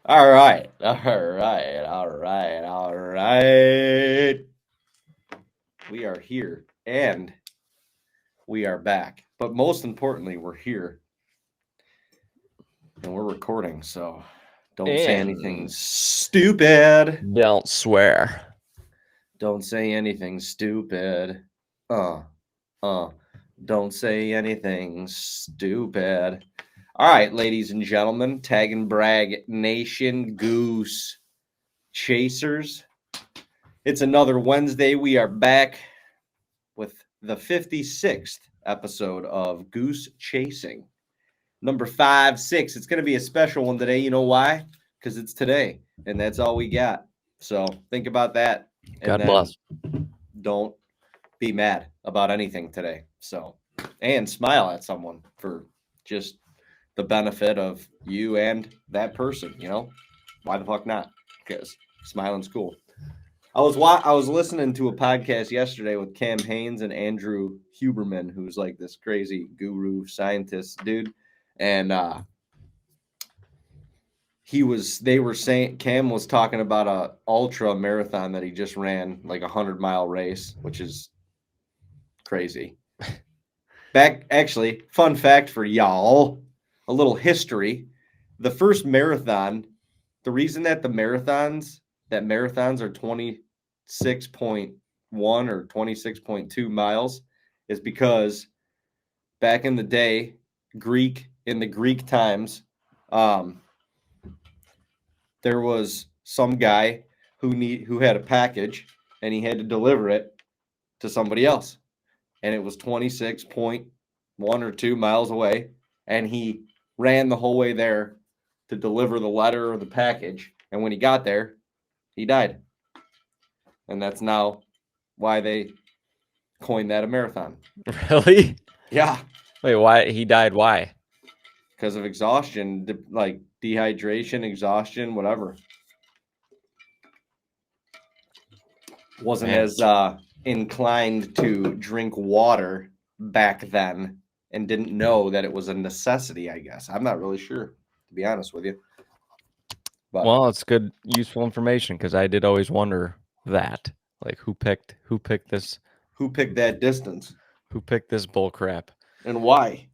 All right. We are here and we are back. But most importantly, we're here and we're recording. So don't say anything stupid. Don't swear. Don't say anything stupid. Don't say anything stupid. All right, ladies and gentlemen, Tag and Brag Nation, Goose Chasers. It's another Wednesday. We are back with the 56th episode of Goose Chasing. Number 5, 6. It's going to be a special one today. You know why? Because it's today, and that's all we got. So think about that. God bless. Don't be mad about anything today. So, and smile at someone for just the benefit of you and that person. You know, why the fuck not? Because smiling's cool. I was listening to a podcast yesterday with Cam Haynes and Andrew Huberman, who's like this crazy guru scientist dude, and they were saying Cam was talking about a ultra marathon that he just ran, like 100-mile race, which is crazy. Actually, fun fact for y'all, a little history. The first marathon, the reason that marathons are 26.1 or 26.2 miles is because back in the day, in the Greek times, there was some guy who had a package and he had to deliver it to somebody else. And it was 26.1 or 2 miles away. And he ran the whole way there to deliver the letter or the package. And when he got there, he died. And that's now why they coined that a marathon. Really? Yeah. Wait, why he died? Why? Because of exhaustion, like dehydration, exhaustion, whatever. Wasn't as inclined to drink water back then and didn't know that it was a necessity, I guess. I'm not really sure, to be honest with you. But, well, it's good, useful information because I did always wonder that. Like, who picked this? Who picked that distance? Who picked this bull crap? And why?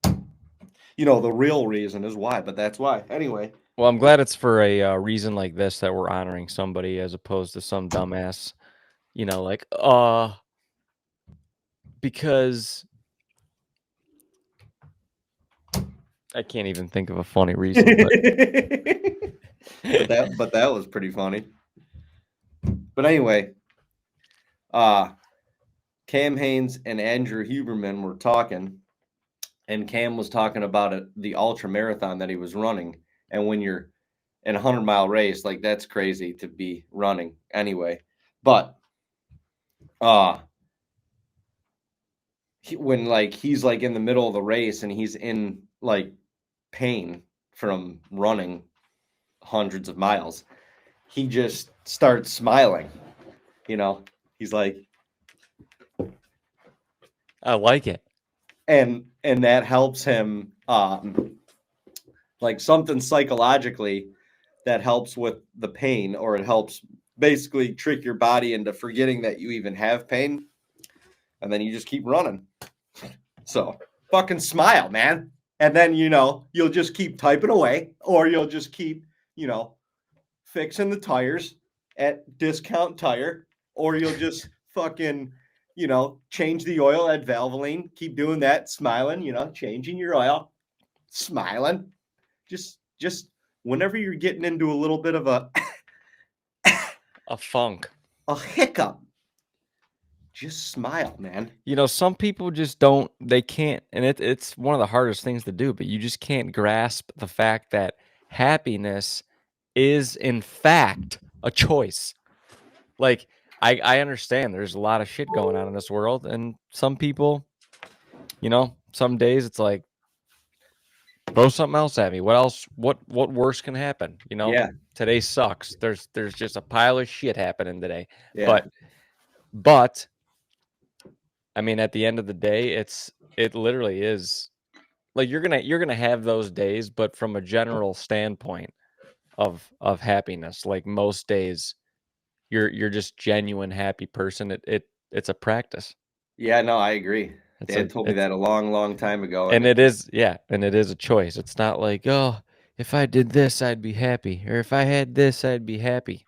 You know, the real reason is why, but that's why. Anyway. Well, I'm glad it's for a reason like this that we're honoring somebody as opposed to some dumbass, you know, like, because I can't even think of a funny reason. But that was pretty funny. But anyway, Cam Haynes and Andrew Huberman were talking, and Cam was talking about the ultra marathon that he was running. And when you're in a 100-mile race, like that's crazy to be running anyway. But when like he's like in the middle of the race and he's in like pain from running hundreds of miles, he just starts smiling. You know, he's like, I like it. And that helps him like something psychologically that helps with the pain, or it helps basically trick your body into forgetting that you even have pain. And then you just keep running. So fucking smile, man. And then, you know, you'll just keep typing away, or you'll just keep, you know, fixing the tires at Discount Tire, or you'll just fucking, you know, change the oil at Valvoline. Keep doing that, smiling, you know, changing your oil, smiling. Just whenever you're getting into a little bit of a funk, a hiccup, just smile, man. You know, some people just they can't, and it's one of the hardest things to do, but you just can't grasp the fact that happiness is in fact a choice. Like, I understand there's a lot of shit going on in this world, and some people, you know, some days it's like, throw something else at me. What else? What worse can happen? You know, Today sucks. There's just a pile of shit happening today. Yeah. But I mean, at the end of the day, it literally is like you're gonna have those days, but from a general standpoint of happiness, like most days, you're just genuine happy person. It's a practice. Yeah, no, I agree. It's Dad a told me it's that a long, long time ago, and it is and it is a choice. It's not like, oh, if I did this, I'd be happy, or if I had this, I'd be happy.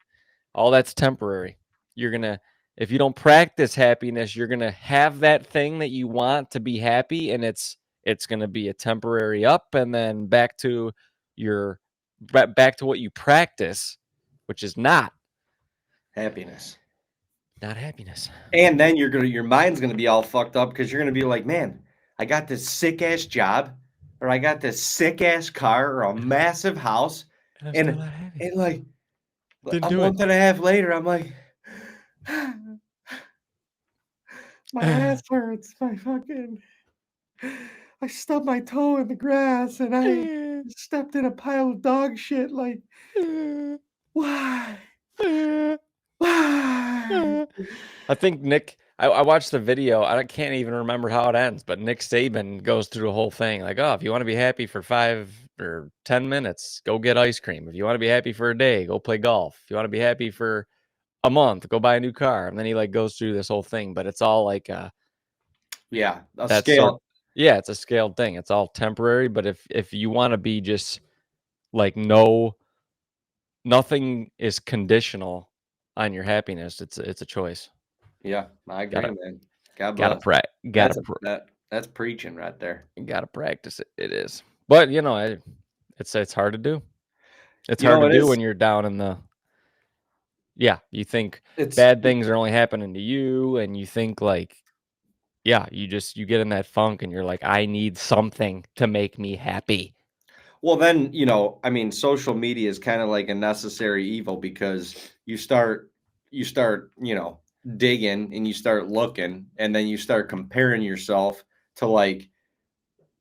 All that's temporary. You're gonna if you don't practice happiness, you're gonna have that thing that you want to be happy, and it's gonna be a temporary up, and then back to your back to what you practice, which is not happiness. happiness. And then your mind's gonna be all fucked up because you're gonna be like, man, I got this sick ass job, or I got this sick ass car, or a massive house, And I'm still and not happy. and like Didn't a do month it. and a half later, I'm like, my ass hurts. I stubbed my toe in the grass, and I stepped in a pile of dog shit. Like, why? Why? I think Nick. I watched the video. I can't even remember how it ends, but Nick Saban goes through the whole thing. Like, oh, if you want to be happy for 5 or 10 minutes, go get ice cream. If you want to be happy for a day, go play golf. If you want to be happy for a month, go buy a new car. And then he like goes through this whole thing, but it's all like Yeah, a that scale. yeah, it's a scaled thing. It's all temporary. But if you want to be just like nothing is conditional on your happiness. It's a choice. Yeah, I agree, Gotta man. God gotta bless. gotta That's preaching right there. gotta practice it. It is, but you know, it's hard to do. It's You hard know, to it do is. when you're down in the. Yeah, you think It's bad things are only happening to you, and you think like, yeah, you get in that funk, and you're like, I need something to make me happy. well, then, I mean, social media is kind of like a necessary evil because you start, digging, and you start looking, and then you start comparing yourself to like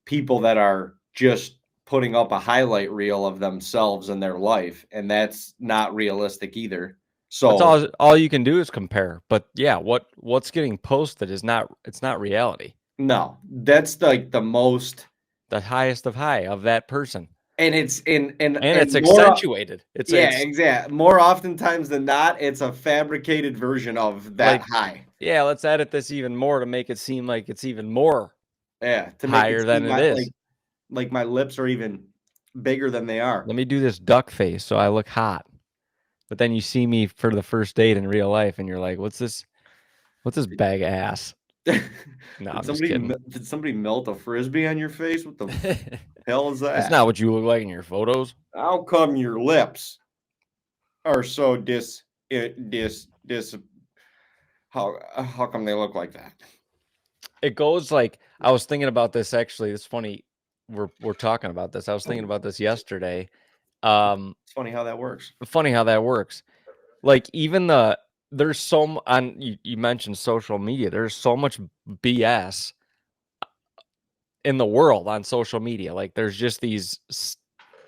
people that are just putting up a highlight reel of themselves and their life, and that's not realistic either. That's So, all you can do is compare. But yeah, what's getting posted is not reality. no, that's like the most, The highest of high of that person, and it's in and and it's more. accentuated. Yeah, It's exactly. More oftentimes than not, it's a fabricated version of that like, high. yeah, let's edit this even more to make it seem like it's even more Yeah, to make it higher than seem it like is. my lips are even bigger than they are. Let me do this duck face so I look hot. But then you see me for the first date in real life, and you're like, "What's this? What's this bag of ass?" No, I'm just kidding. Did somebody melt a frisbee on your face? What the hell is That's that? not what you look like in your photos. How come your lips are so dis how come they look like that? It goes like, I was thinking about this actually. It's funny we're talking about this. I was thinking about this yesterday. It's funny how that works. Funny how that works. Like even there's on you mentioned social media. There's so much BS in the world on social media. Like there's just these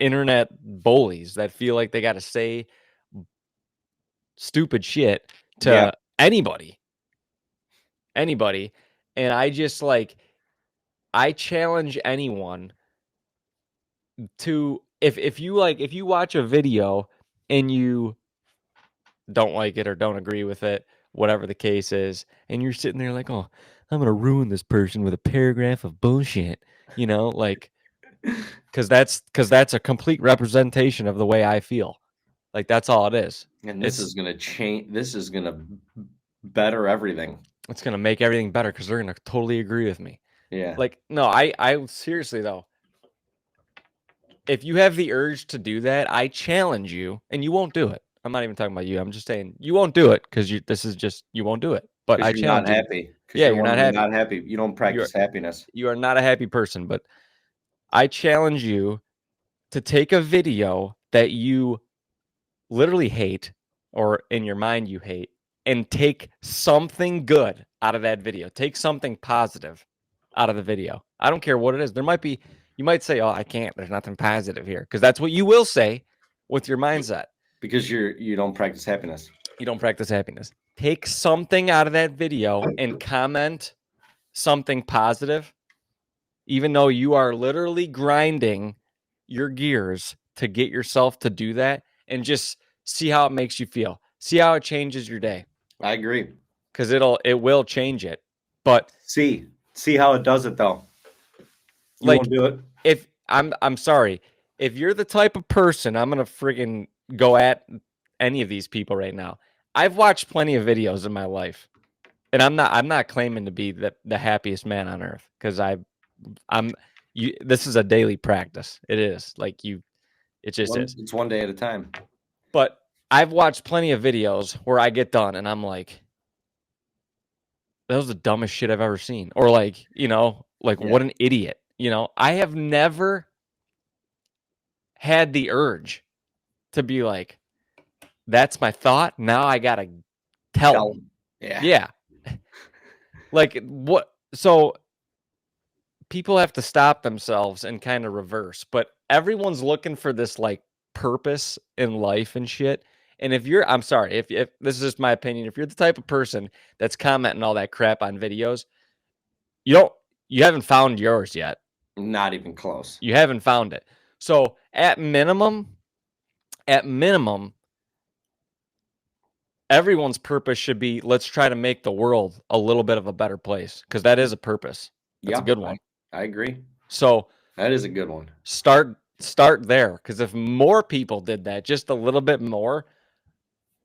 internet bullies that feel like they got to say stupid shit Yeah. to anybody. And I just like, I challenge anyone to, if you watch a video and you don't like it or don't agree with it, whatever the case is, and you're sitting there like, oh, I'm gonna ruin this person with a paragraph of bullshit, like, because that's a complete representation of the way I feel. Like that's all it is. And this is gonna change. This is gonna better everything. It's gonna make everything better because they're gonna totally agree with me. Yeah. Like, no, I seriously though, if you have the urge to do that, I challenge you, and you won't do it. I'm not even talking about you. I'm just saying you won't do it because you won't do it. But Because I you're not challenge you. happy. Because Yeah, you're you're one not of the happy. not happy. You don't practice happiness. You are not a happy person. But I challenge you to take a video that you literally hate, or in your mind you hate, and take something good out of that video. Take something positive out of the video. I don't care what it is. You might say, oh, I can't. There's nothing positive here. Because that's what you will say with your mindset. Because you don't practice happiness. You don't practice happiness. Take something out of that video and comment something positive, even though you are literally grinding your gears to get yourself to do that, and just see how it makes you feel. See how it changes your day. I agree. Because it will change it. But see how it does it though. You like, won't do it. If I'm sorry, if you're the type of person, I'm gonna friggin' go at any of these people right now. I've watched plenty of videos in my life, and I'm not claiming to be the happiest man on earth, because this is a daily practice. It is like it just is. It's one day at a time. But I've watched plenty of videos where I get done and I'm like, that was the dumbest shit I've ever seen. Or like, what an idiot. I have never had the urge to be like, that's my thought. Now I gotta tell them. Yeah. Like, what? So people have to stop themselves and kind of reverse, but everyone's looking for this like purpose in life and shit. And I'm sorry, if this is just my opinion, if you're the type of person that's commenting all that crap on videos, you haven't found yours yet. Not even close. You haven't found it. So at minimum, everyone's purpose should be, let's try to make the world a little bit of a better place, because that is a purpose. That's a good one. I agree. So that is a good one. Start there, because if more people did that, just a little bit more,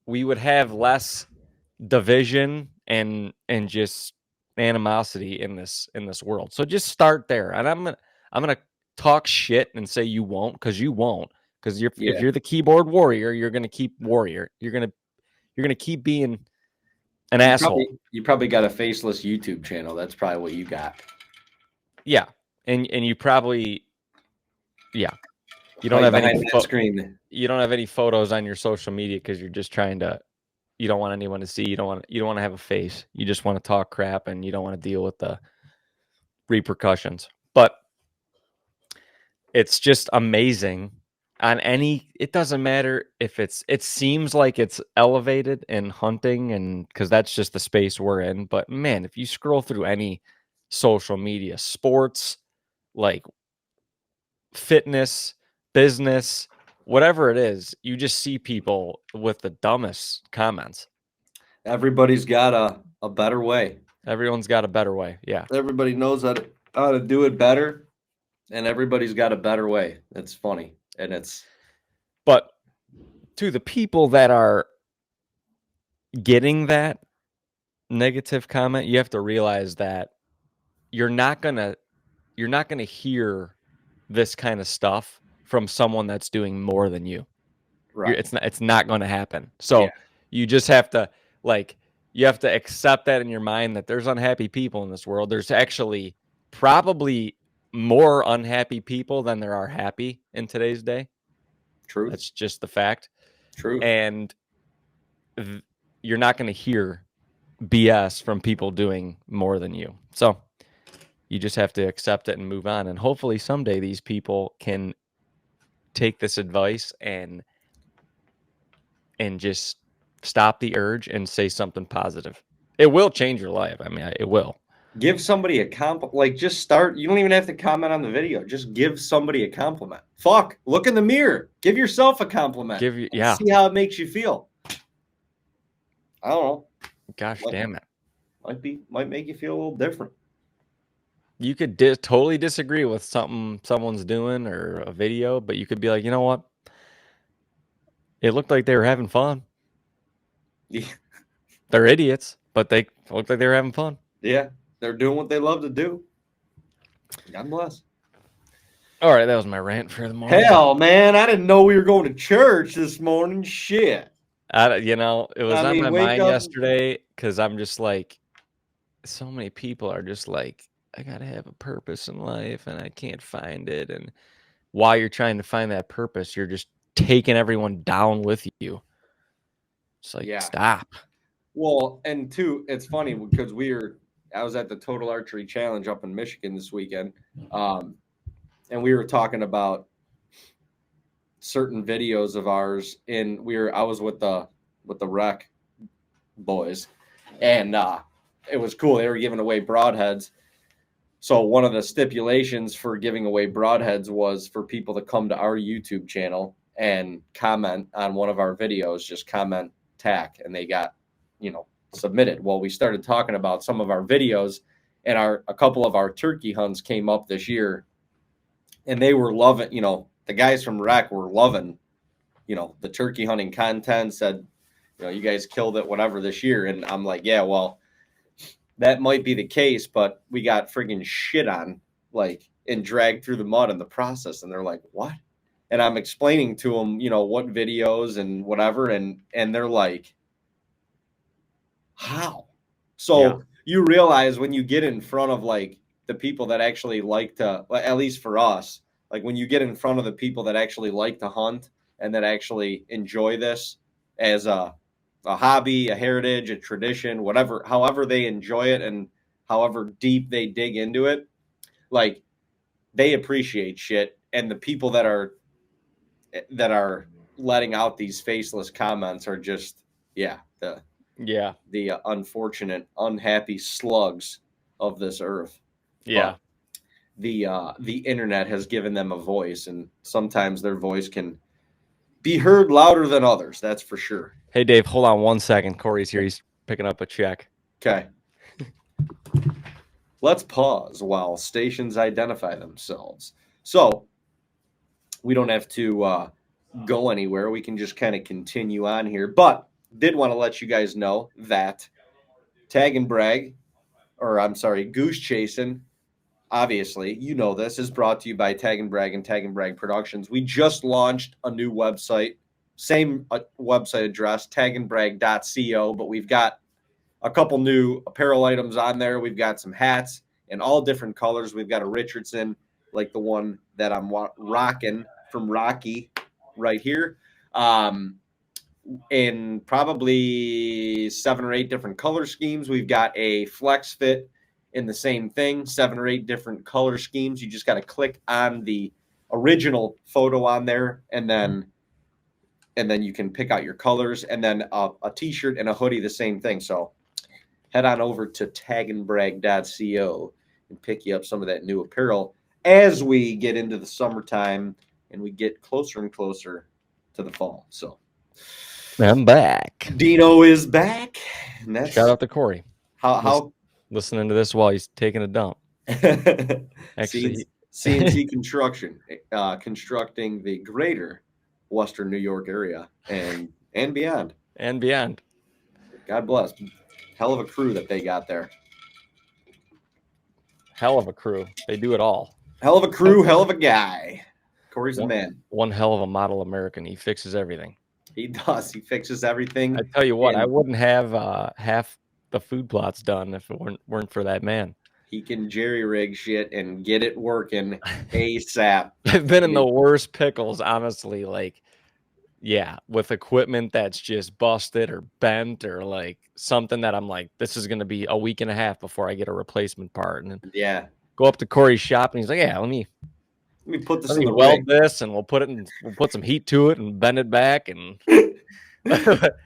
we would have less division and just animosity in this world. So just start there. And I'm gonna talk shit and say you won't, because you won't. Because if you're the keyboard warrior, you're gonna keep warrior. You're gonna keep being an asshole. You probably got a faceless YouTube channel. That's probably what you got. Yeah, and you probably, you don't have any screen. You don't have any photos on your social media because you're just trying to. You don't want anyone to see. You don't want to have a face. You just want to talk crap, and you don't want to deal with the repercussions. But it's just amazing. It doesn't matter if it seems like it's elevated in hunting, and because that's just the space we're in. But man, if you scroll through any social media, sports, like fitness, business, whatever it is, you just see people with the dumbest comments. Everybody's got a better way. Everyone's got a better way. Yeah. Everybody knows how to do it better, and everybody's got a better way. It's funny. But to the people that are getting that negative comment, you have to realize that you're not gonna hear this kind of stuff from someone that's doing more than you. Right. It's not going to happen. So you just have to accept that in your mind, that there's unhappy people in this world. There's actually probably more unhappy people than there are happy in today's day. True. That's just the fact. True. And you're not going to hear BS from people doing more than you. So you just have to accept it and move on. And hopefully someday these people can take this advice and just stop the urge and say something positive. It will change your life. I mean, it will. Give somebody a compliment. Like, just start. You don't even have to comment on the video. Just give somebody a compliment. Fuck. Look in the mirror. Give yourself a compliment. See how it makes you feel. I don't know. Gosh damn it. Might make you feel a little different. You could totally disagree with something someone's doing or a video, but you could be like, you know what? It looked like they were having fun. Yeah. They're idiots, but they looked like they were having fun. Yeah. They're doing what they love to do. God bless. All right, that was my rant for the morning. Hell, man, I didn't know we were going to church this morning. Shit. It was on my mind yesterday, because I'm just like, so many people are just like, I got to have a purpose in life and I can't find it. And while you're trying to find that purpose, you're just taking everyone down with you. It's like, stop. Well, and two, it's funny because I was at the Total Archery Challenge up in Michigan this weekend. And we were talking about certain videos of ours, and I was with the REK boys, and it was cool. They were giving away broadheads, So one of the stipulations for giving away broadheads was for people to come to our YouTube channel and comment on one of our videos, just comment TAC, and they got, submitted. Well, we started talking about some of our videos, and a couple of our turkey hunts came up this year, and they were loving, the guys from REK were loving, the turkey hunting content, said, you guys killed it, whatever, this year. And I'm like, yeah, well, that might be the case, but we got friggin' shit on, and dragged through the mud in the process. And they're like, what? And I'm explaining to them, what videos and whatever. And they're like, how? So you realize when you get in front of the people that actually like to, at least for us, when you get in front of the people that actually like to hunt and that actually enjoy this as a hobby, a heritage, a tradition, whatever, however they enjoy it and however deep they dig into it, they appreciate shit. And the people that are letting out these faceless comments are just, the unfortunate, unhappy slugs of this earth. Yeah. But the internet has given them a voice, and sometimes their voice can be heard louder than others. That's for sure. Hey, Dave, hold on 1 second. Corey's here. He's picking up a check. Okay. Let's pause while stations identify themselves. So we don't have to go anywhere. We can just kind of continue on here. But did want to let you guys know that TAGNBRAG, Goose Chasing, obviously, this is brought to you by TAGNBRAG and TAGNBRAG Productions. We just launched a new website, same website address, tagnbrag.co, but we've got a couple new apparel items on there. We've got some hats in all different colors. We've got a Richardson, like the one that I'm rocking from Rocky right here, in probably 7 or 8 different color schemes. We've got a flex fit in the same thing, 7 or 8 different color schemes. You just got to click on the original photo on there, and then you can pick out your colors, and then a t-shirt and a hoodie, the same thing. So head on over to tagnbrag.co and pick you up some of that new apparel as we get into the summertime and we get closer and closer to the fall. So I'm back. Dino is back. And that's shout out to Corey. How listening to this while he's taking a dump. Actually, CNC Construction, constructing the greater Western New York area and beyond. And beyond. God bless. Hell of a crew that they got there. Hell of a crew. They do it all. Hell of a crew, hell of a guy. Corey's the man. One hell of a model American. He fixes everything. He does. He fixes everything. I tell you what, I wouldn't have half the food plots done if it weren't for that man. He can jerry rig shit and get it working ASAP. I've been in the worst pickles, honestly. With equipment that's just busted or bent or something that I'm like, this is going to be a week and a half before I get a replacement part. And then go up to Corey's shop and he's like, yeah, let me put this in the weld rig. this and we'll put some heat to it and bend it back. And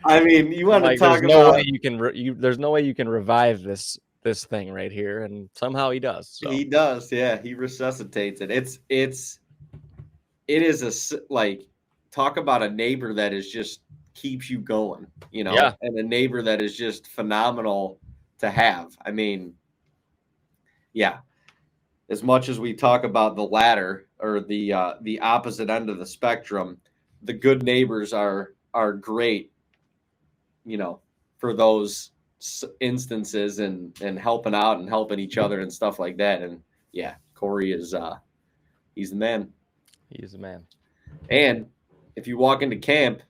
I mean, you want to talk there's no way you can there's no way you can revive this thing right here, and somehow he does. So. He does, yeah. He resuscitates it. It is talk about a neighbor that is just keeps you going, and a neighbor that is just phenomenal to have. I mean, yeah. As much as we talk about the latter or the opposite end of the spectrum, the good neighbors are great, for those instances and helping out and helping each other and stuff like that. And yeah, Corey is he's the man. He is the man. And if you walk into camp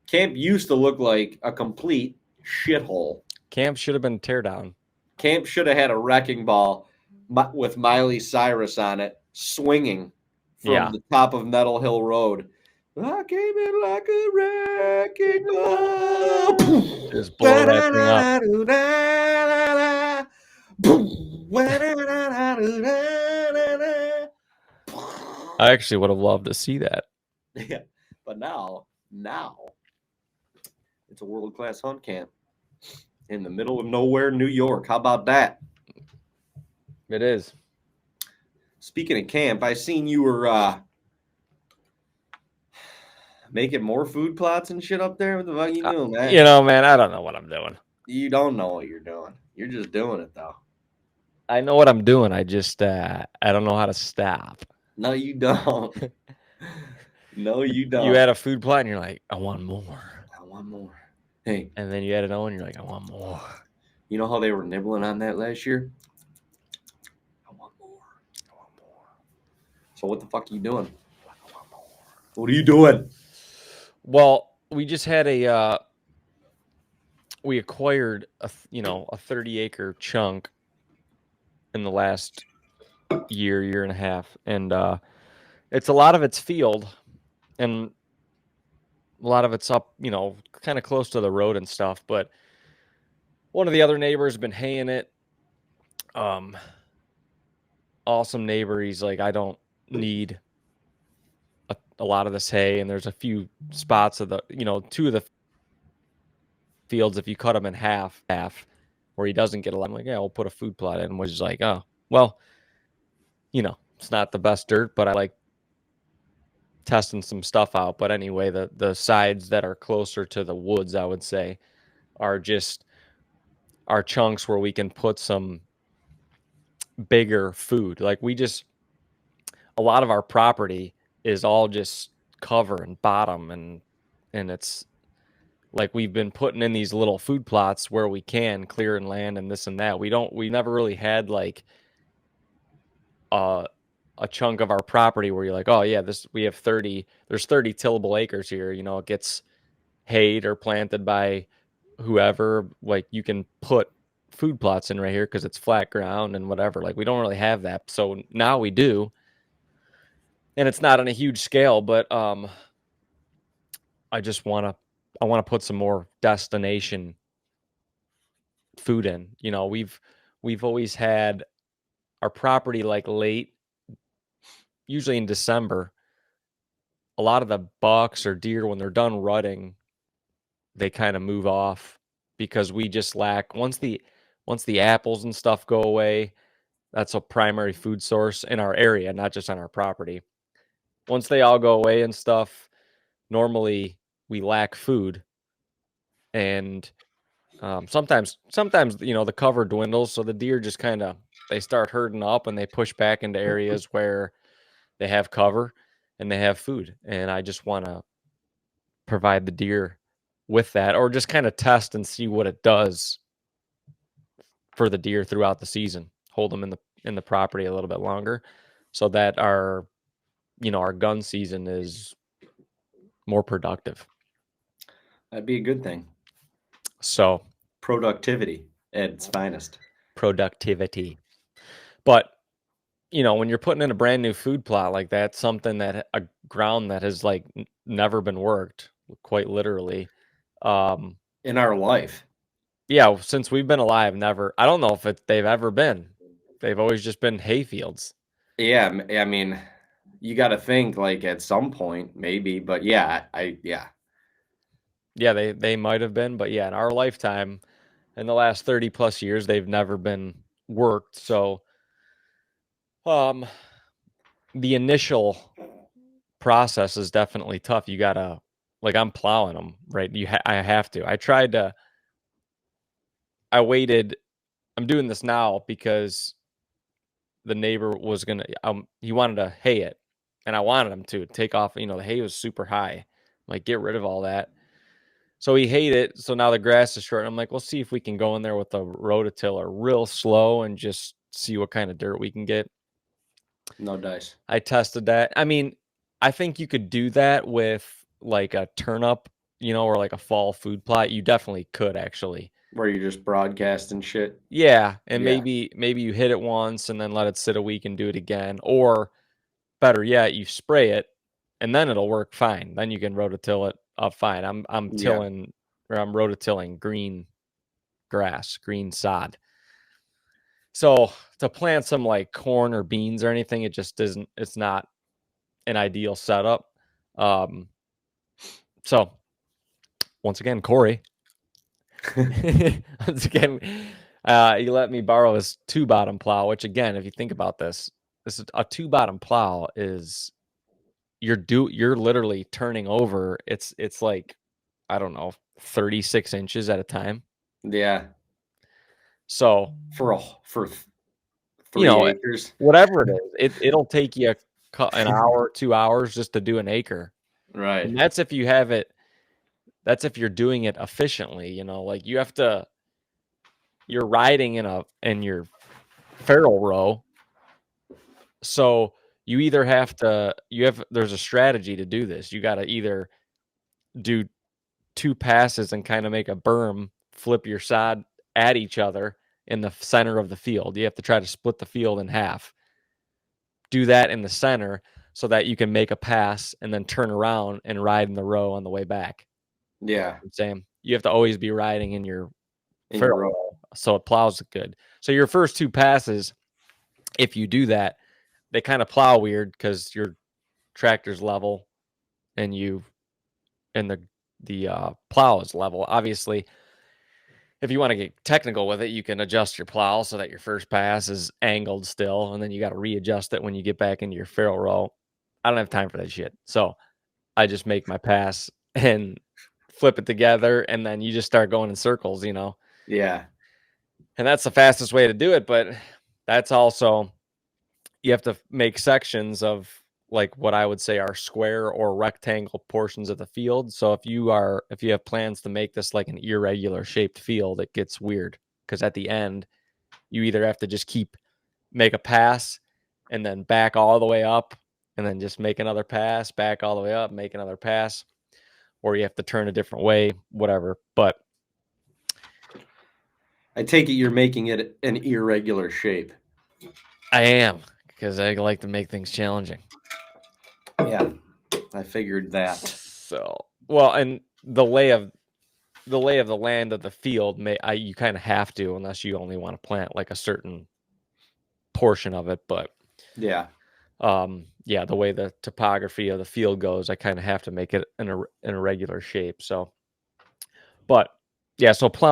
used to look like a complete shithole. Camp should have been tear down. Camp should have had a wrecking ball with Miley Cyrus on it, swinging from the top of Nettle Hill Road. I came in like a wrecking ball. Just blow that thing up. I actually would have loved to see that. Yeah, but now it's a world-class hunt camp in the middle of nowhere, New York. How about that? It is. Speaking of camp, I seen you were making more food plots and shit up there. What the fuck you doing, man? You know, man, I don't know what I'm doing. You don't know what you're doing. You're just doing it though. I know what I'm doing. I just I don't know how to stop. No, you don't. No, you don't. You had a food plot and you're like, I want more. I want more. Hey, And then you had another one and you're like, I want more. you know how they were nibbling on that last year? I want more. I want more. So what the fuck are you doing? I want more. What are you doing? Well, we just had we acquired a 30-acre chunk in the last year and a half, and it's a lot of it's field, and a lot of it's up, kind of close to the road and stuff. But one of the other neighbors has been haying it. Awesome neighbor. He's like, I don't need a lot of this hay, and there's a few spots of the, two of the fields, if you cut them in half, where he doesn't get a lot. I'm like, yeah, we'll put a food plot in, which is like, oh, well, it's not the best dirt, but I like testing some stuff out. But anyway, the sides that are closer to the woods, I would say, are just our chunks where we can put some bigger food. Like a lot of our property is all just cover and bottom, and it's like we've been putting in these little food plots where we can clear and land and this and that. We never really had like a chunk of our property where you're like, oh yeah, we have 30, there's 30 tillable acres here. It gets hayed or planted by whoever. Like you can put food plots in right here because it's flat ground and whatever. Like we don't really have that. So now we do. And it's not on a huge scale, but I want to put some more destination food in. We've always had our property like late, usually in December. A lot of the bucks or deer, when they're done rutting, they kind of move off because we just lack once the apples and stuff go away. That's a primary food source in our area, not just on our property. Once they all go away and stuff, normally we lack food, and sometimes the cover dwindles, so the deer just kind of they start herding up and they push back into areas where they have cover and they have food. And I just want to provide the deer with that, or just kind of test and see what it does for the deer throughout the season. Hold them in the property a little bit longer, so that our gun season is more productive. That'd be a good thing. So productivity at its finest. Productivity. But when you're putting in a brand new food plot like that, something that a ground that has like never been worked, quite literally, in our life. Yeah, since we've been alive, never. I don't know if they've ever been. They've always just been hay fields. Yeah, I mean, you got to think like at some point maybe, but yeah, Yeah, they might have been, but yeah, in our lifetime, in the last 30 plus years, they've never been worked. So, the initial process is definitely tough. You gotta, like, I'm plowing them, right? I have to. I waited. I'm doing this now because the neighbor was gonna. He wanted to hay it, and I wanted him to take off. The hay was super high. Like, get rid of all that. So he hayed it. So now the grass is short. I'm like, we'll see if we can go in there with a rototiller real slow and just see what kind of dirt we can get. No dice. I tested that. I mean, I think you could do that with like a turnip, or like a fall food plot. You definitely could, actually. Where you're just broadcasting shit. Yeah, and maybe you hit it once and then let it sit a week and do it again, or better yet, you spray it and then it'll work fine. Then you can rototill it up fine. I'm tilling, or I'm rototilling green grass, green sod. So to plant some like corn or beans or anything, it just isn't. It's not an ideal setup. So once again, Corey. Once again, He let me borrow his 2-bottom plow, which again, if you think about this is a 2-bottom plow is you're literally turning over. It's like, I don't know, 36 inches at a time. Yeah. So For 3 you know, acres. whatever it is, it'll take you an hour, 2 hours just to do an acre. Right. And that's if you have it. That's if you're doing it efficiently. Like you're riding in your feral row. So you either there's a strategy to do this. You got to either do 2 passes and kind of make a berm, flip your sod at each other in the center of the field. You have to try to split the field in half. Do that in the center so that you can make a pass and then turn around and ride in the row on the way back. Yeah. I'm saying you have to always be riding in your feral row. row, so it plows good. So your first 2 passes, if you do that, they kind of plow weird because your tractor's level and the plow is level. Obviously, if you want to get technical with it, you can adjust your plow so that your first pass is angled still, and then you got to readjust it when you get back into your feral row. I don't have time for that shit. So I just make my pass and flip it together, and then you just start going in circles, Yeah. And that's the fastest way to do it. But that's also, you have to make sections of like what I would say are square or rectangle portions of the field. So if you have plans to make this like an irregular shaped field, it gets weird because at the end you either have to just make a pass and then back all the way up and then just make another pass, back all the way up, make another pass, or you have to turn a different way, whatever. But I take it you're making it an irregular shape. I am, because I like to make things challenging. Yeah, I figured that. So, well, and the lay of the land of the field, you kind of have to, unless you only want to plant like a certain portion of it. But Yeah. the way the topography of the field goes, I kind of have to make it in a regular shape. So, but yeah, so plowing,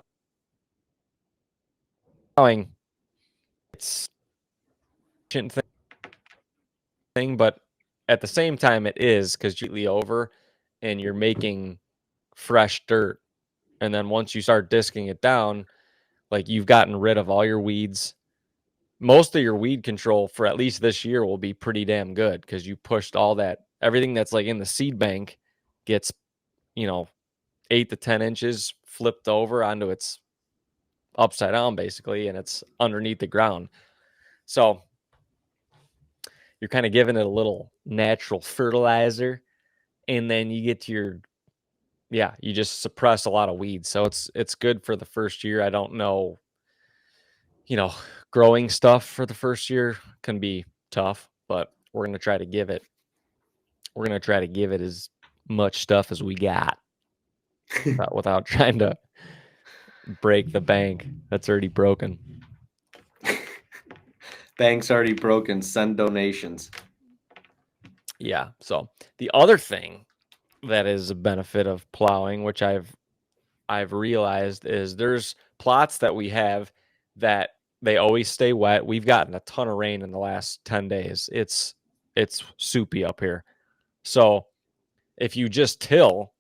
it's a thing, but at the same time, it is because you're over and you're making fresh dirt, and then once you start disking it down, like you've gotten rid of all your weeds. Most of your weed control for at least this year will be pretty damn good because you pushed everything that's like in the seed bank gets, 8 to 10 inches flipped over onto its upside down basically, and it's underneath the ground. So you're kind of giving it a little natural fertilizer, and then you get to you just suppress a lot of weeds. So it's good for the first year. I don't know, growing stuff for the first year can be tough, but we're going to try to give it as much stuff as we got without trying to break the bank that's already broken. Bank's already broken. Send donations. Yeah. So the other thing that is a benefit of plowing, which I've realized, is there's plots that we have that they always stay wet. We've gotten a ton of rain in the last 10 days. It's soupy up here. So if you just till,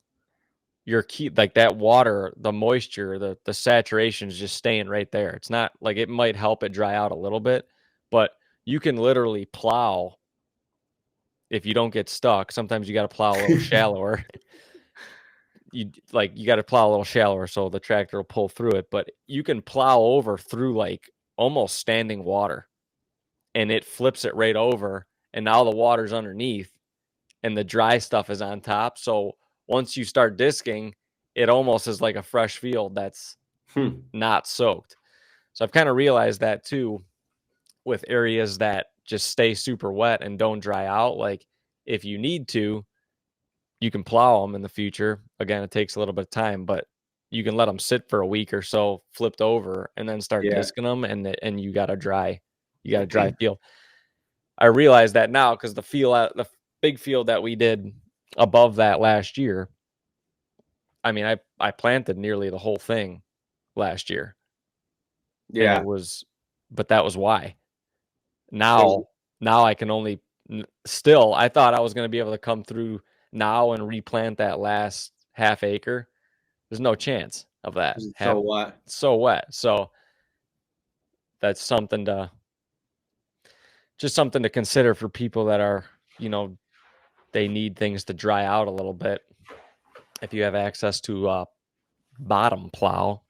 like that water, the moisture, the saturation is just staying right there. It's not like, it might help it dry out a little bit, but you can literally plow if you don't get stuck. Sometimes you got to plow a little shallower. You got to plow a little shallower so the tractor will pull through it, but you can plow over through like almost standing water, and it flips it right over, and now the water's underneath and the dry stuff is on top. So once you start disking, it almost is like a fresh field that's not soaked. So I've kind of realized that too with areas that just stay super wet and don't dry out. Like if you need to, you can plow them in the future. Again, it takes a little bit of time, but you can let them sit for a week or so, flipped over, and then start disking them, and you got a dry field. I realize that now because the big field that we did above that last year, I mean, I planted nearly the whole thing last year. and Yeah. but that was why. Now I can only still. I thought I was going to be able to come through now and replant that last half acre. There's no chance of that. So what? So wet. So that's something to consider for people that are, they need things to dry out a little bit. If you have access to a bottom plow,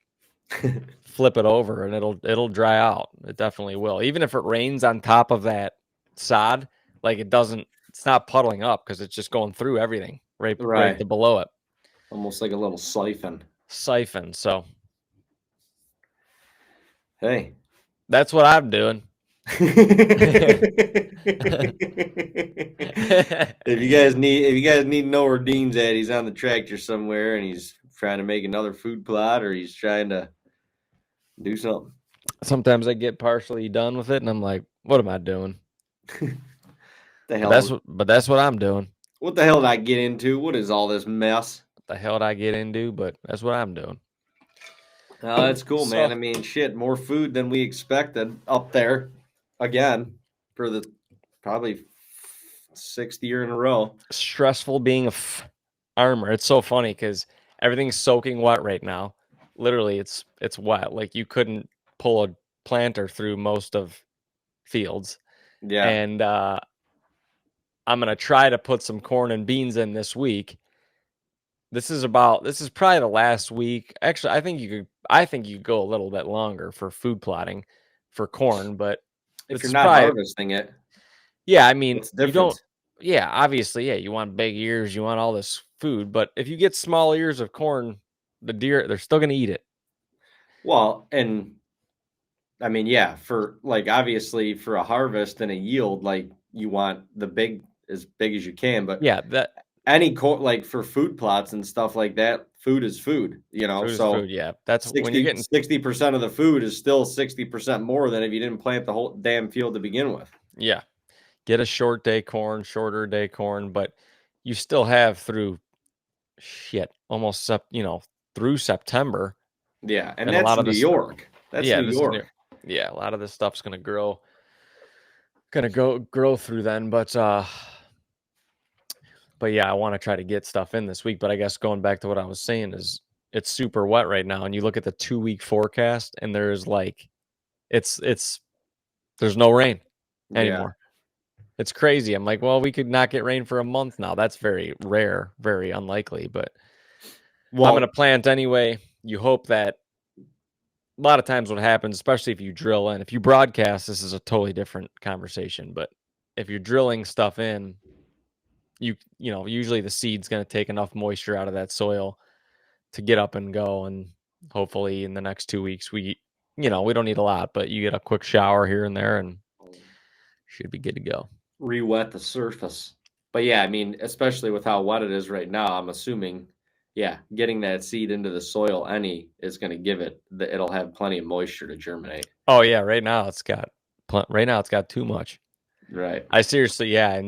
flip it over and it'll dry out. It definitely will. Even if it rains on top of that sod, like it's not puddling up because it's just going through everything right below it. Almost like a little siphon. So hey, that's what I'm doing. If you guys need to know where Dean's at, he's on the tractor somewhere and he's trying to make another food plot or he's trying to do something. Sometimes I get partially done with it and I'm like, what am I doing? The hell? But that's what I'm doing. What the hell did I get into? What is all this mess? What the hell did I get into? But that's what I'm doing. Oh, that's cool, man. I mean, shit, more food than we expected up there again for the probably 6th year in a row. Stressful being a farmer. It's so funny because everything's soaking wet right now. Literally, it's wet. Like you couldn't pull a planter through most of fields. Yeah. And I'm gonna try to put some corn and beans in this week. This is probably the last week. Actually, I think you could go a little bit longer for food plotting for corn, but if you're not harvesting it. Yeah, I mean, you don't. Yeah, obviously, yeah, you want big ears, you want all this food, but if you get small ears of corn, the deer, they're still going to eat it. Well, and I mean, yeah, for like obviously for a harvest and a yield, like you want the big as big as you can, but yeah, any like for food plots and stuff like that, food is food, so food, yeah, that's 60, when you're getting 60% of the food is still 60% more than if you didn't plant the whole damn field to begin with. Yeah, get a shorter day corn, but you still have through almost through September. Yeah, and that's a lot of New York. That's New York. Yeah, a lot of this stuff's gonna grow through then, but yeah, I want to try to get stuff in this week. But I guess going back to what I was saying is it's super wet right now, and you look at the 2-week forecast, and there's like there's no rain anymore. Yeah. It's crazy. I'm like, well, we could not get rain for a month now. That's very rare, very unlikely. But I'm gonna plant anyway. You hope that a lot of times what happens, especially if you drill in, if you broadcast, this is a totally different conversation. But if you're drilling stuff in, usually the seed's going to take enough moisture out of that soil to get up and go. And hopefully in the next 2 weeks, we don't need a lot, but you get a quick shower here and there and should be good to go. Re-wet the surface. But yeah, I mean, especially with how wet it is right now, I'm assuming, yeah, getting that seed into the soil is going to give it'll have plenty of moisture to germinate. Oh yeah, right now it's got too much. Right. I seriously, yeah,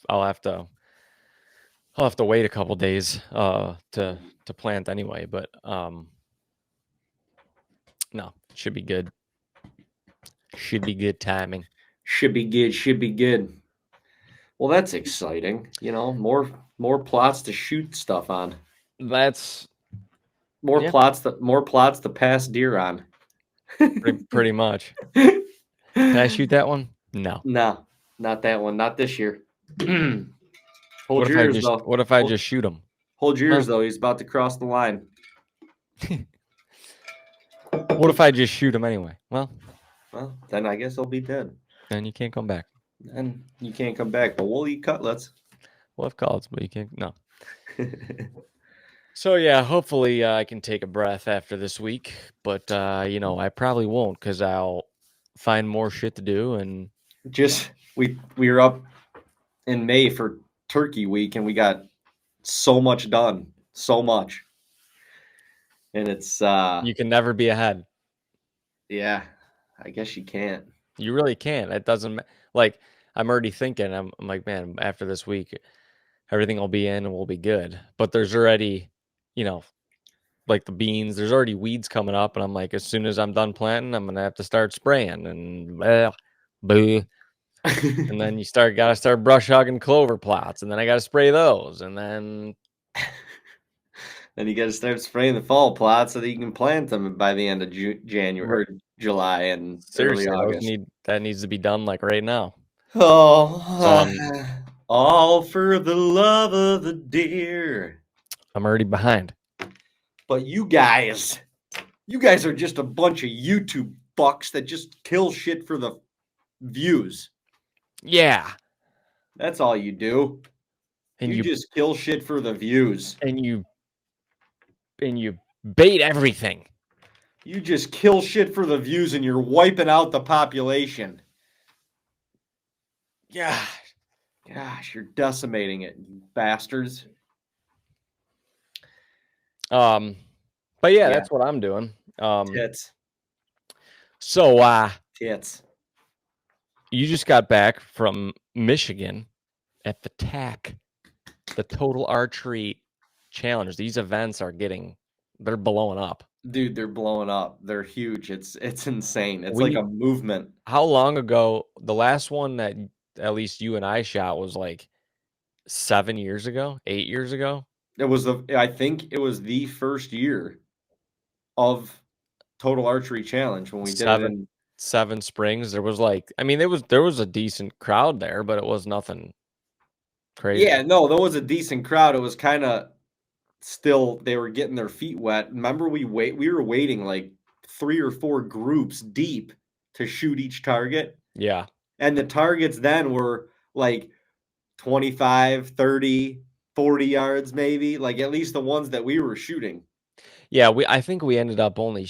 I'll have to wait a couple days to plant anyway, but no, should be good. Should be good timing. Should be good. Well, that's exciting. More plots to shoot stuff on. That's more plots to pass deer on. pretty much. Can I shoot that one? No, not that one. Not this year. What if I just shoot him? Hold your ears, though. He's about to cross the line. What if I just shoot him anyway? Well, then I guess he'll be dead. Then you can't come back. Then you can't come back, but we'll eat cutlets. We'll have cutlets, but you can't. No. So, yeah, hopefully I can take a breath after this week. But, I probably won't because I'll find more shit to do. And we were up in May for Turkey Week, and we got so much done. So much. And it's... you can never be ahead. Yeah, I guess you can't. You really can't. It doesn't... Like, I'm already thinking, I'm like, man, after this week, everything will be in and we'll be good. But there's already... like the beans. There's already weeds coming up, and I'm like, as soon as I'm done planting, I'm gonna have to start spraying and boo. And then gotta start brush hogging clover plots, and then I gotta spray those, and then Then you got to start spraying the fall plots so that you can plant them by the end of January or July and early seriously, August. that needs to be done like right now. Oh, So I'm all for the love of the deer. already behind. But you guys are just a bunch of YouTube fucks that just kill shit for the views. Yeah. That's all you do. And you just kill shit for the views. And you bait everything. You just kill shit for the views and you're wiping out the population. Yeah. Gosh, you're decimating it, you bastards. But yeah, that's what I'm doing. Tits. So Tits. You just got back from Michigan at the TAC, the Total Archery Challenge. These events they're blowing up. Dude, they're blowing up. They're huge. It's insane. It's like a movement. How long ago? The last one that at least you and I shot was like 7 years ago, 8 years ago. I think it was the first year of Total Archery Challenge when we did it in Seven Springs. There was there was a decent crowd there, but it was nothing crazy. Yeah, no, there was a decent crowd. It was kind of still they were getting their feet wet. Remember we were waiting like 3 or 4 groups deep to shoot each target. Yeah. And the targets then were like 25, 30, 40 yards maybe, like at least the ones that we were shooting. Yeah, I think we ended up only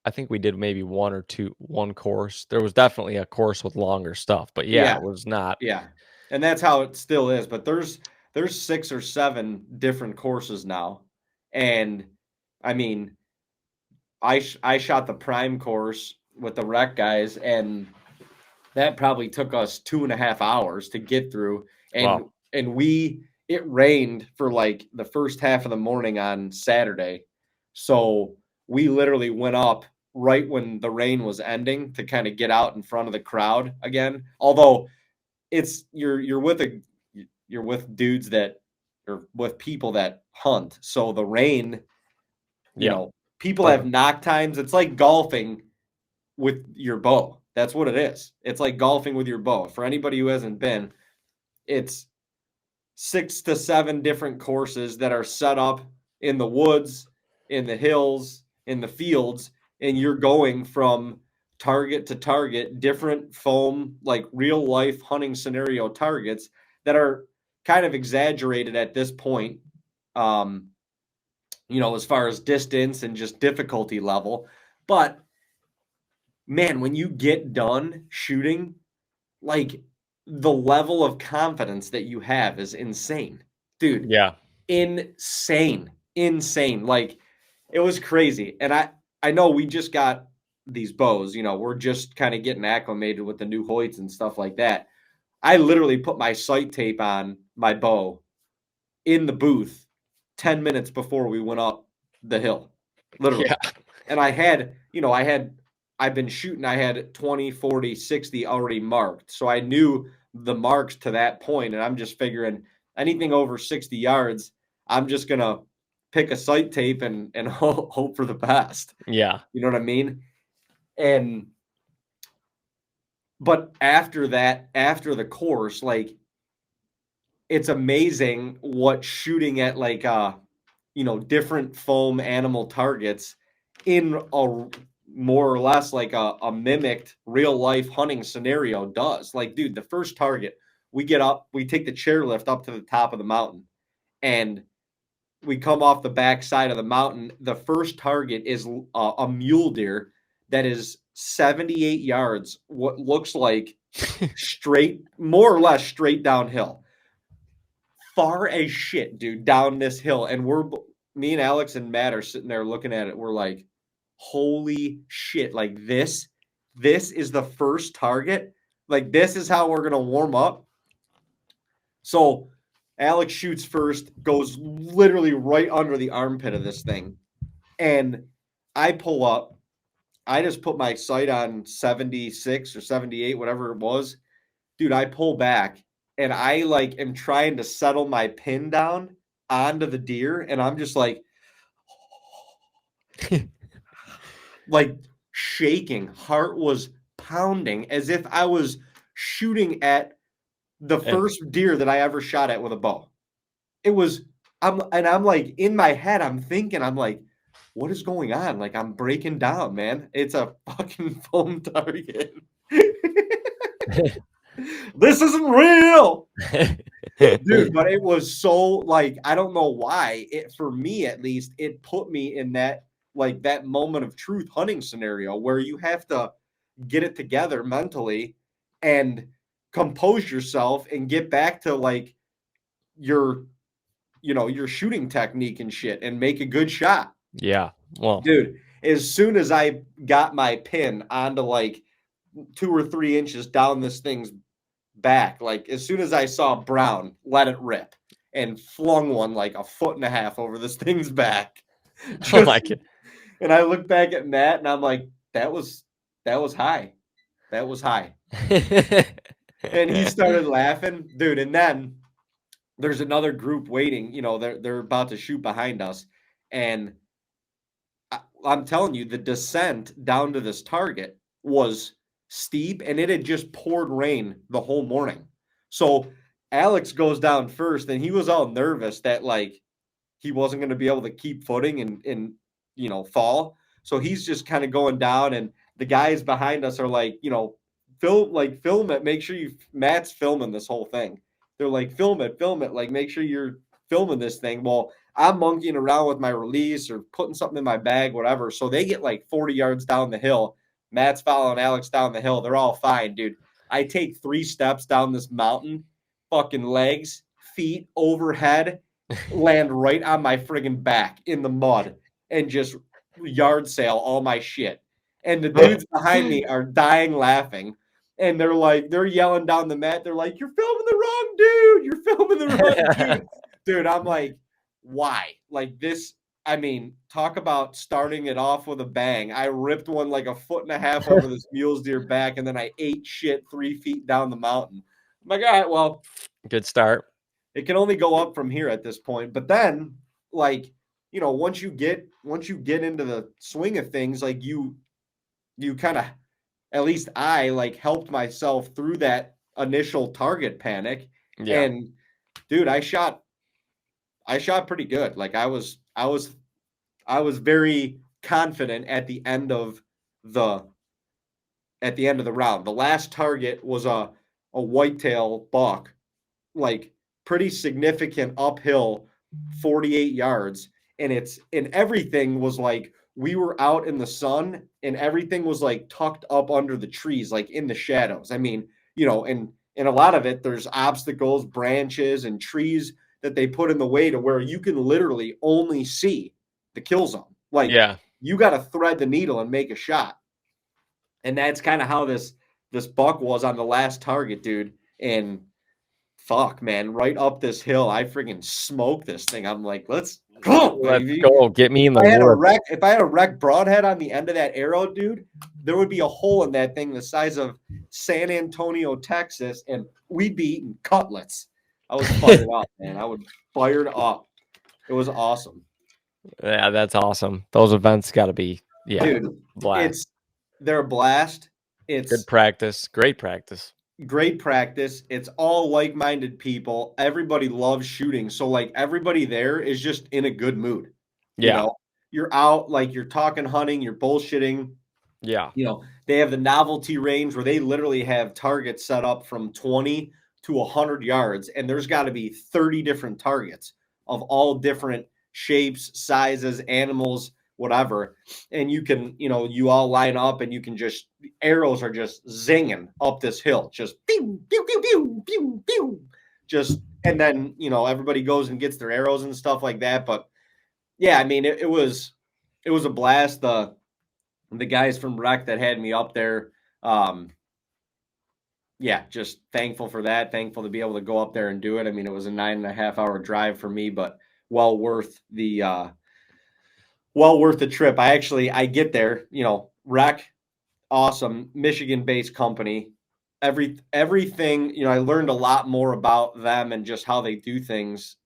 I think we did maybe one course. There was definitely a course with longer stuff, but it was not. Yeah. And that's how it still is, but there's 6 or 7 different courses now. And I mean, I shot the prime course with the REK guys, and that probably took us 2.5 hours to get through. And Wow. and it rained for like the first half of the morning on Saturday. So we literally went up right when the rain was ending to kind of get out in front of the crowd again. Although you're with dudes that or with people that hunt. So the rain, people have knock times. It's like golfing with your bow. That's what it is. It's like golfing with your bow. For anybody who hasn't been, it's 6 to 7 different courses that are set up in the woods, in the hills, in the fields, and you're going from target to target, different foam, like real life hunting scenario targets that are kind of exaggerated at this point, as far as distance and just difficulty level. But man, when you get done shooting, like the level of confidence that you have is insane, dude. Yeah. Insane. Like it was crazy. And I know we just got these bows, we're just kind of getting acclimated with the new Hoyts and stuff like that. I literally put my sight tape on my bow in the booth 10 minutes before we went up the hill, literally. Yeah. And I've been shooting, I had 20, 40, 60 already marked. So I knew the marks to that point, and I'm just figuring anything over 60 yards, I'm just going to pick a sight tape and hope for the best. Yeah. You know what I mean? But after that, after the course, like it's amazing what shooting at like different foam animal targets in a more or less like a mimicked real life hunting scenario does. Like, dude, the first target, we get up, we take the chairlift up to the top of the mountain, and we come off the back side of the mountain. The first target is a mule deer that is 78 yards, what looks like more or less straight downhill. Far as shit, dude, down this hill. And me and Alex and Matt are sitting there looking at it. We're like, holy shit. Like this is the first target. Like this is how we're going to warm up. So Alex shoots first, goes literally right under the armpit of this thing. And I pull up. I just put my sight on 76 or 78, whatever it was. Dude, I pull back and I like am trying to settle my pin down onto the deer. And I'm just like shaking. Heart was pounding as if I was shooting at the first deer that I ever shot at with a bow. It was, I'm like in my head, I'm thinking, I'm like, what is going on? Like I'm breaking down, man. It's a fucking foam target. This isn't real, dude. But it was so like I don't know why. It for me at least, it put me in that like that moment of truth hunting scenario where you have to get it together mentally and compose yourself and get back to like your your shooting technique and shit and make a good shot. Yeah. Well, Dude, as soon as I got my pin onto like 2 or 3 inches down this thing's back, like as soon as I saw brown, let it rip and flung one like 1.5 feet over this thing's back. oh my God. And I look back at Matt and I'm like, that was high. That was high. And he started laughing, dude. And then there's another group waiting. They're about to shoot behind us, and I'm telling you, the descent down to this target was steep, and it had just poured rain the whole morning. So Alex goes down first, and he was all nervous that like he wasn't going to be able to keep footing and fall. So he's just kind of going down, and the guys behind us are like, film it. Make sure Matt's filming this whole thing. They're like, film it, like make sure you're filming this thing. Well, I'm monkeying around with my release or putting something in my bag, whatever. So they get like 40 yards down the hill. Matt's following Alex down the hill. They're all fine, dude. I take 3 steps down this mountain, fucking legs, feet overhead, land right on my friggin' back in the mud and just yard sale all my shit. And the dudes behind me are dying laughing. And they're yelling down the mat. They're like, you're filming the wrong dude. You're filming the wrong dude. Dude, I'm like, why? Like this, I mean, talk about starting it off with a bang. I ripped one like 1.5 feet over this mule's deer back, and then I ate shit 3 feet down the mountain. I'm like, all right, well, good start. It can only go up from here at this point. But then, like, once you get into the swing of things, like you kind of, at least I like helped myself through that initial target panic. Yeah. And dude, I shot pretty good. Like I was very confident at the end of the round. The last target was a whitetail buck, like pretty significant uphill, 48 yards. And everything was like, we were out in the sun and everything was like tucked up under the trees, like in the shadows. I mean, and a lot of it, there's obstacles, branches, and trees that they put in the way to where you can literally only see the kill zone. Like, Yeah. you got to thread the needle and make a shot. And that's kind of how this buck was on the last target, dude. And fuck, man, right up this hill, I freaking smoked this thing. I'm like, let's go, baby. Let's go. Get me in the woods. If I had a REK Broadhead on the end of that arrow, dude, there would be a hole in that thing the size of San Antonio, Texas, and we'd be eating cutlets. I was fired up, man. I was fired up. It was awesome. Yeah, that's awesome. Those events got to be, dude, blast. They're a blast. It's good practice. Great practice. Great practice. It's all like-minded people. Everybody loves shooting. So like everybody there is just in a good mood. Yeah. You're out, like you're talking hunting, you're bullshitting. Yeah. They have the novelty range where they literally have targets set up from 20 to 100 yards. And there's got to be 30 different targets of all different shapes, sizes, animals, whatever. And you can, you all line up and you can just, arrows are just zinging up this hill, just pew, pew, pew, pew, pew, pew. Just, and then, everybody goes and gets their arrows and stuff like that. But yeah, I mean, it was a blast. The guys from REK that had me up there, yeah, just thankful for that. Thankful to be able to go up there and do it. I mean, it was a 9.5 hour drive for me, but well worth the trip. I get there, REK, awesome Michigan-based company. Everything, I learned a lot more about them and just how they do things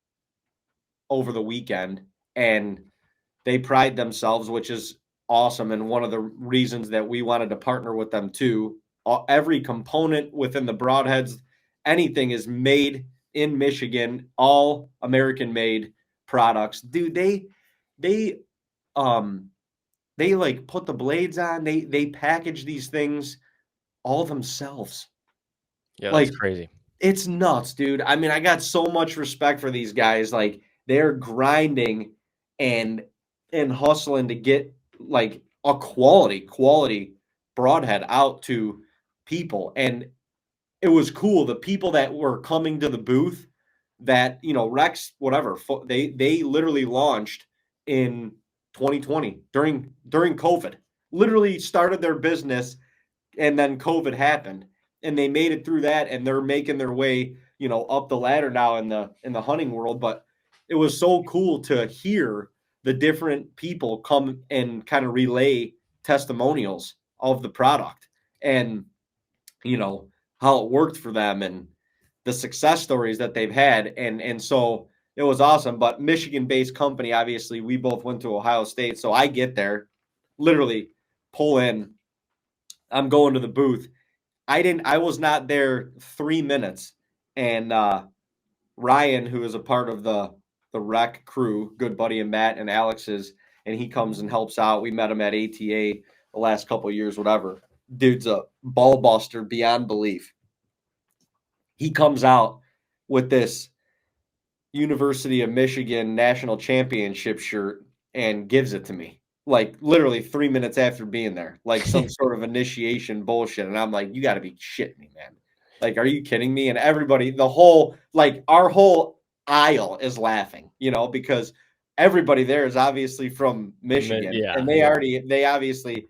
over the weekend, and they pride themselves, which is awesome, and one of the reasons that we wanted to partner with them too. Every component within the Broadheads, anything is made in Michigan, all American made products. Dude, they um they like put the blades on, they package these things all themselves. Yeah, that's Like, crazy. it's nuts, dude. I mean, I got so much respect for these guys. Like, they're grinding and hustling to get like a quality broadhead out to people. And it was cool. The people that were coming to the booth, that Rex, whatever, they literally launched in 2020 during COVID. Literally started their business, and then COVID happened, and they made it through that, and they're making their way, up the ladder now in the hunting world. But it was so cool to hear the different people come and kind of relay testimonials of the product, and how it worked for them, and the success stories that they've had, and so it was awesome. But Michigan-based company, obviously, we both went to Ohio State, so I get there, literally pull in, I'm going to the booth. I was not there 3 minutes, and Ryan, who is a part of the REK crew, good buddy of Matt and Alex's, and he comes and helps out. We met him at ATA the last couple of years, whatever. Dude's a ball buster beyond belief. He comes out with this University of Michigan national championship shirt and gives it to me. Like, literally 3 minutes after being there, like some sort of initiation bullshit. And I'm like, you got to be shitting me, man. Like, are you kidding me? And everybody, our whole aisle is laughing, because everybody there is obviously from Michigan, Yeah, and they obviously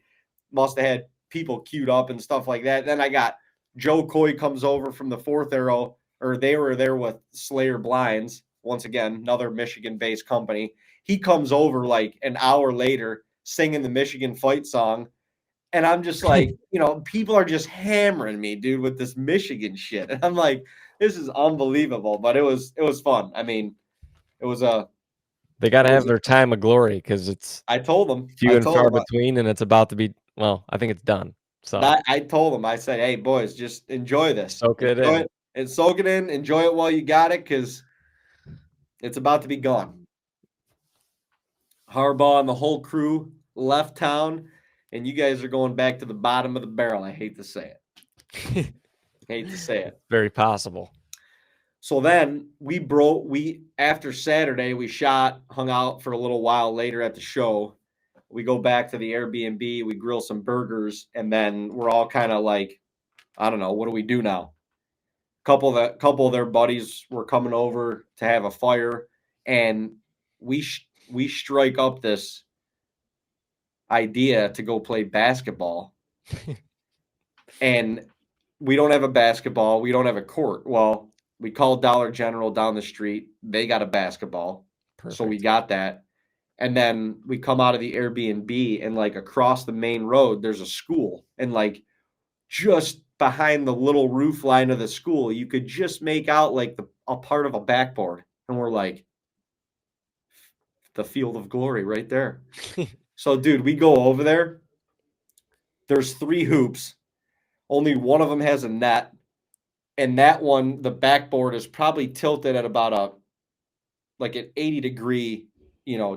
must have had people queued up and stuff like that. Then I got Joe Coy comes over from the Fourth Arrow, or they were there with Slayer Blinds. Once again, another Michigan-based company. He comes over like an hour later singing the Michigan fight song. And I'm just like, people are just hammering me, dude, with this Michigan shit. And I'm like, this is unbelievable. But it was fun. I mean, it was they got to have their time of glory because it's I told them. few and far between, and it's about to be. Well, I think it's done. So I told them. I said, hey, boys, just enjoy this. Soak it in. And soak it in. Enjoy it while you got it, because it's about to be gone. Harbaugh and the whole crew left town, and you guys are going back to the bottom of the barrel. I hate to say it. Hate to say it. Very possible. So then after Saturday, we hung out for a little while later at the show. We go back to the Airbnb, we grill some burgers, and then we're all kind of like, I don't know, what do we do now? Couple of their buddies were coming over to have a fire, and we strike up this idea to go play basketball. And we don't have a basketball, we don't have a court. Well, we called Dollar General down the street. They got a basketball. Perfect. So we got that. And then we come out of the Airbnb, and like across the main road, there's a school. And like just behind the little roof line of the school, you could just make out like a part of a backboard. And we're like, the field of glory right there. So, dude, we go over there. There's 3 hoops. Only one of them has a net. And that one, the backboard is probably tilted at about an 80-degree,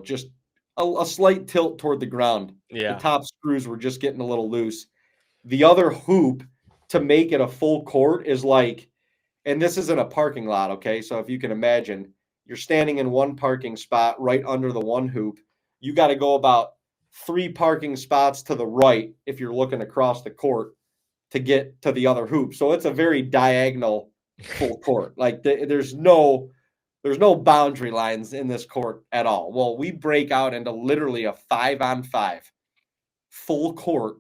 just a slight tilt toward the ground. Yeah. The top screws were just getting a little loose. The other hoop, to make it a full court, is like, and this isn't a parking lot, okay? So if you can imagine, you're standing in one parking spot right under the one hoop. You got to go about 3 parking spots to the right if you're looking across the court to get to the other hoop. So it's a very diagonal full court. Like there's no boundary lines in this court at all. Well, we break out into literally a 5-on-5 full court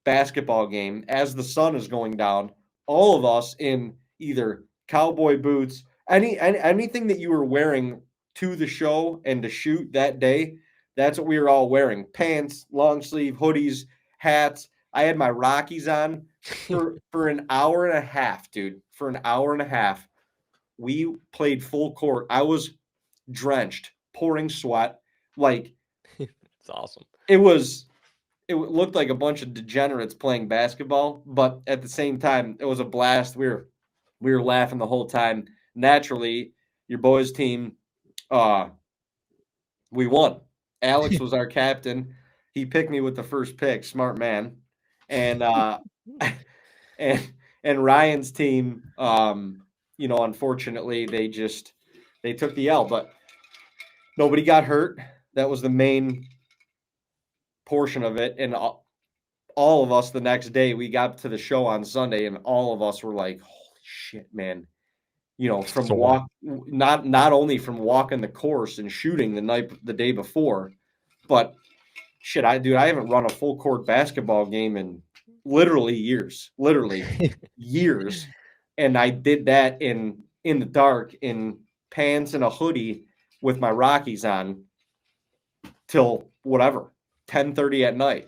basketball game as the sun is going down all of us in either cowboy boots, anything that you were wearing to the show and to shoot that day. That's what we were all wearing: pants, long sleeve, hoodies, hats. I had my Rockies on for an hour and a half, dude. For an hour and a half, we played full court. I was drenched, pouring sweat. Like It's awesome. it looked like a bunch of degenerates playing basketball, but at the same time, it was a blast. We were laughing the whole time. Naturally, your boys' team, we won. Alex was our captain. He picked me with the first pick, smart man. And and Ryan's team, unfortunately, they took the L, but nobody got hurt. That was the main portion of it. And all of us the next day, we got to the show on Sunday, and all of us were like, "Holy shit, man!" From not only from walking the course and shooting the day before, but shit, I haven't run a full court basketball game in literally years, years, and I did that in the dark in pants and a hoodie with my Rockies on till whatever 10:30 at night.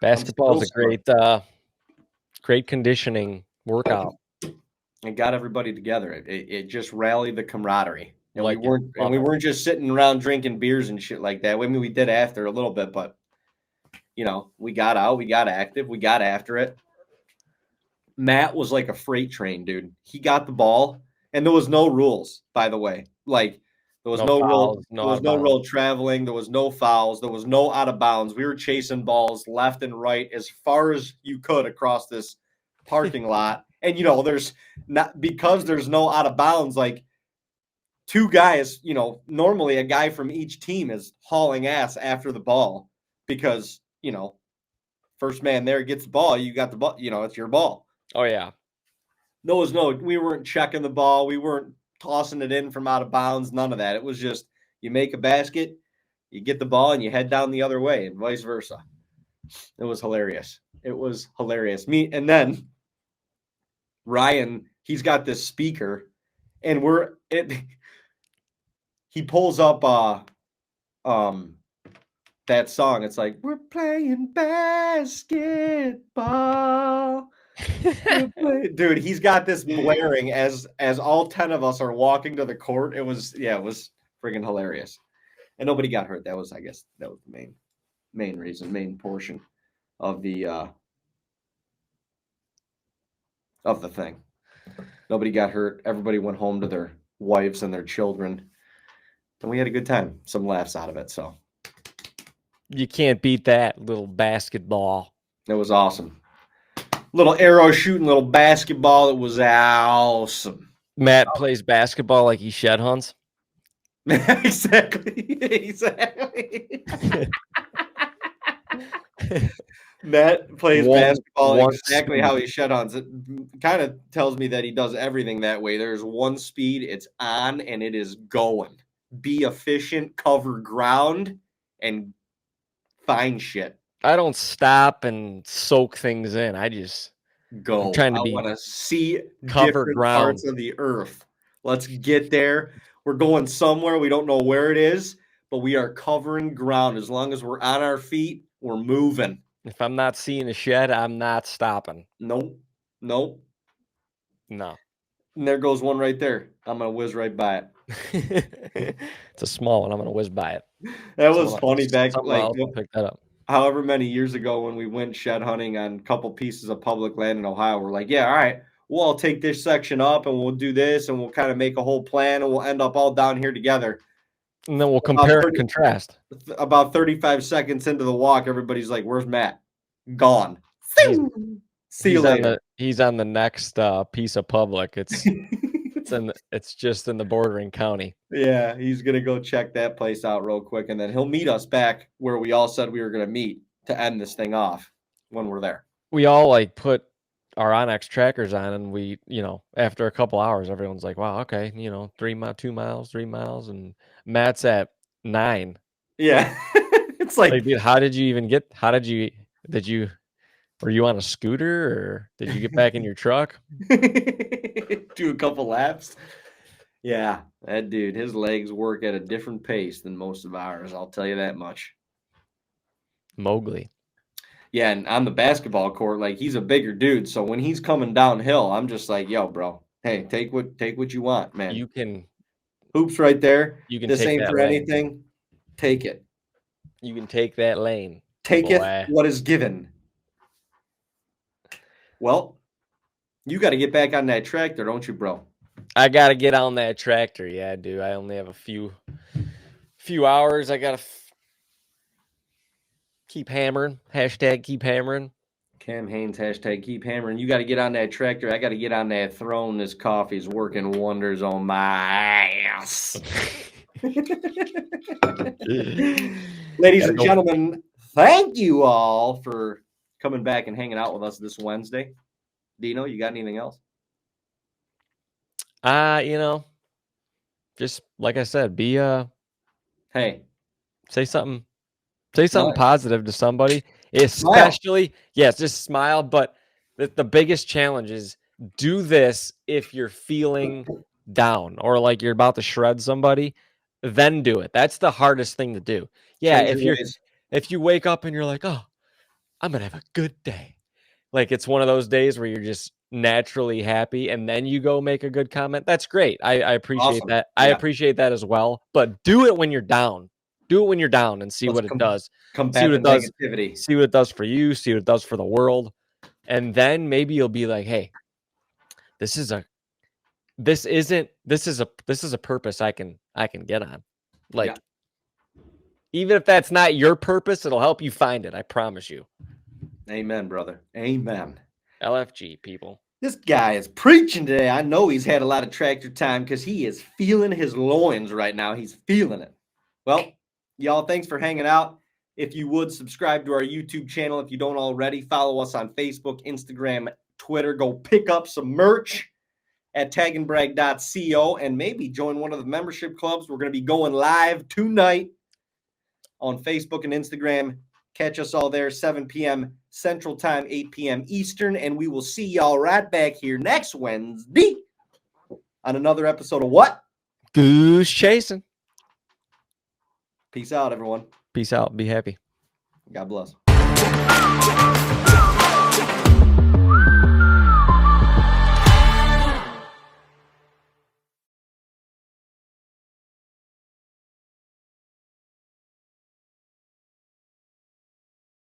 Basketball is a great conditioning workout. It got everybody together. It just rallied the camaraderie. And Like we weren't just sitting around drinking beers and shit like that. I mean, we did after a little bit, but we got out, we got active, we got after it. Matt was like a freight train, dude. He got the ball, and there was no rules, by the way. Like there was no real traveling, there was no fouls, there was no out of bounds. We were chasing balls left and right as far as you could across this parking lot. And there's not, because there's no out of bounds, like two guys, normally a guy from each team is hauling ass after the ball because, first man there gets the ball, you got the ball, it's your ball. Oh yeah. We weren't checking the ball, we weren't tossing it in from out of bounds, none of that. It was just you make a basket, you get the ball, and you head down the other way, and vice versa. It was hilarious. And then Ryan, he's got this speaker, and he pulls up that song. It's like, we're playing basketball. Dude, he's got this blaring as all 10 of us are walking to the court. It was friggin' hilarious. And nobody got hurt. That was the main reason, main portion of the thing. Nobody got hurt. Everybody went home to their wives and their children. And we had a good time. Some laughs out of it. So you can't beat that, little basketball. It was awesome. Little arrow shooting, little basketball. It was awesome. Matt plays basketball like he shed hunts. Exactly. Matt plays basketball exactly how he shed hunts. It kind of tells me that he does everything that way. There's one speed, it's on, and it is going. Be efficient, cover ground, and find shit. I don't stop and soak things in. I just go. I want to see cover different ground. Parts of the earth. Let's get there. We're going somewhere. We don't know where it is, but we are covering ground. As long as we're on our feet, we're moving. If I'm not seeing a shed, I'm not stopping. Nope. No. And there goes one right there. I'm going to whiz right by it. It's a small one. I'm going to whiz by it. That was funny back pick that up. However many years ago when we went shed hunting on a couple pieces of public land in Ohio, we're like, yeah, all right, we'll all take this section up and we'll do this and we'll kind of make a whole plan and we'll end up all down here together. And then we'll compare and contrast. About 35 seconds into the walk, everybody's like, where's Matt? Gone. See you later. He's on the next piece of public. It's just in the bordering county. Yeah, he's gonna go check that place out real quick, and then he'll meet us back where we all said we were gonna meet to end this thing off when we're there. We all put our OnX trackers on, and we, after a couple hours, everyone's like, "Wow, okay, 2 miles, 3 miles," and Matt's at 9. Yeah, it's like, dude, how did you even get? Did you Were you on a scooter or did you get back in your truck? Do a couple laps. Yeah, that dude, his legs work at a different pace than most of ours. I'll tell you that much. Mowgli. Yeah, and on the basketball court, like he's a bigger dude. So when he's coming downhill, I'm just like, yo, bro, hey, take what you want, man. You can Hoops right there. This take ain't that for lane. anything. Take it. You can take that lane. Taketh boy. what is given. Well, you got to get back on that tractor, don't you, bro? I got to get on that tractor. Yeah, I do. I only have a few hours. I got to keep hammering. Hashtag keep hammering. Cam Haynes, hashtag keep hammering. You got to get on that tractor. I got to get on that throne. This coffee's working wonders on my ass. Ladies and gentlemen, thank you all for coming back and hanging out with us this Wednesday. Dino, you got anything else? Just like I said, be hey, say something positive to somebody, especially yes, just smile. But the biggest challenge is do this if you're feeling down or like you're about to shred somebody, then do it. That's the hardest thing to do. Yeah, if you wake up and you're like, oh, I'm gonna have a good day, like it's one of those days where you're just naturally happy and then you go make a good comment, that's great. I appreciate that. I appreciate that as well. But do it when you're down. Do it when you're down and see what it does. See what it does. Negativity. See what it does for you. See what it does for the world. And then maybe you'll be like, hey, this is a purpose I can get on. Like, even if that's not your purpose, it'll help you find it. I promise you. Amen, brother. Amen. LFG, people. This guy is preaching today. I know he's had a lot of tractor time because he is feeling his loins right now. He's feeling it. Well, y'all, thanks for hanging out. If you would, subscribe to our YouTube channel if you don't already. Follow us on Facebook, Instagram, Twitter. Go pick up some merch at TAGNBRAG.co and maybe join one of the membership clubs. We're going to be going live tonight on Facebook and Instagram. Catch us all there, 7 p.m. Central Time, 8 p.m. Eastern, and we will see y'all right back here next Wednesday on another episode of what? Goose Chasing. Peace out, everyone. Peace out. Be happy. God bless.